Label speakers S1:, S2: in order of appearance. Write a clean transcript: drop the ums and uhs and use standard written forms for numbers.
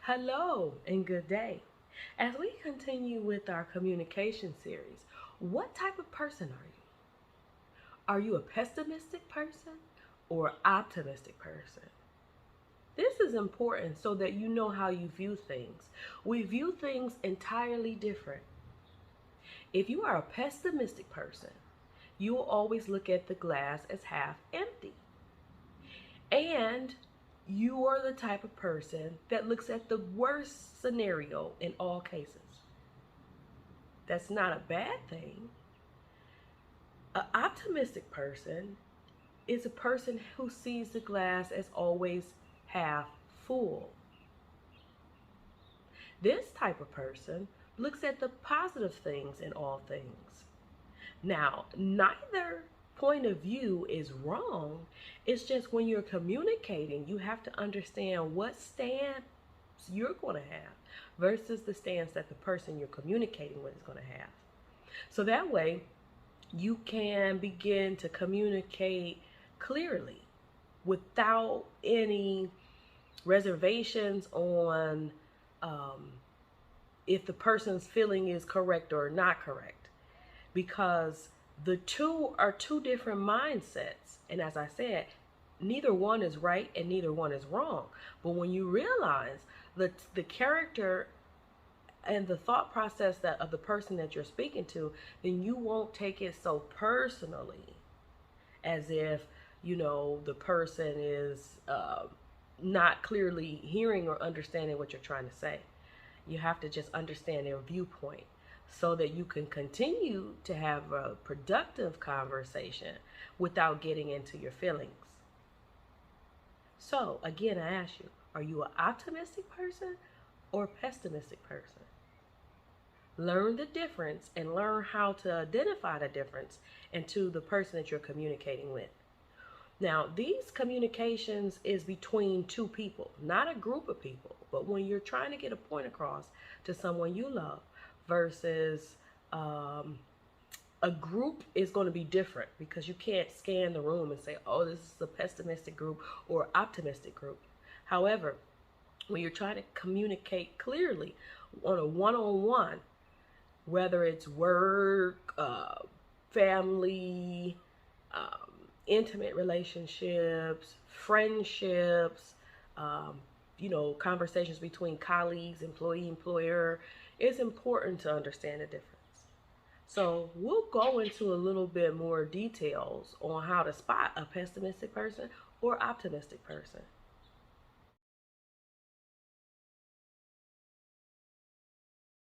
S1: Hello and good day. As we continue with our communication series, what type of person are you? Are you a pessimistic person or optimistic person? This is important so that you know how you view things. We view things entirely different. If you are a pessimistic person, you will always look at the glass as half empty. And you are the type of person that looks at the worst scenario in all cases. That's not a bad thing. An optimistic person is a person who sees the glass as always half full. This type of person looks at the positive things in all things. Now, neither point of view is wrong. It's just when you're communicating, you have to understand what stance you're going to have versus the stance that the person you're communicating with is going to have. So that way, you can begin to communicate clearly without any reservations on um, if the person's feeling is correct or not correct, because the two are two different mindsets. And as I said, neither one is right and neither one is wrong. But when you realize that the character and the thought process that of the person that you're speaking to, then you won't take it so personally as if the person is not clearly hearing or understanding what you're trying to say. You have to just understand their viewpoint so that you can continue to have a productive conversation without getting into your feelings. So again, I ask you, are you an optimistic person or a pessimistic person? Learn the difference and learn how to identify the difference into the person that you're communicating with. Now, these communications is between two people, not a group of people. But when you're trying to get a point across to someone you love versus a group, is going to be different because you can't scan the room and say, oh, this is a pessimistic group or optimistic group. However, when you're trying to communicate clearly on a one-on-one, whether it's work, family, intimate relationships, friendships, conversations between colleagues, employee, employer, it's important to understand the difference. So we'll go into a little bit more details on how to spot a pessimistic person or optimistic person.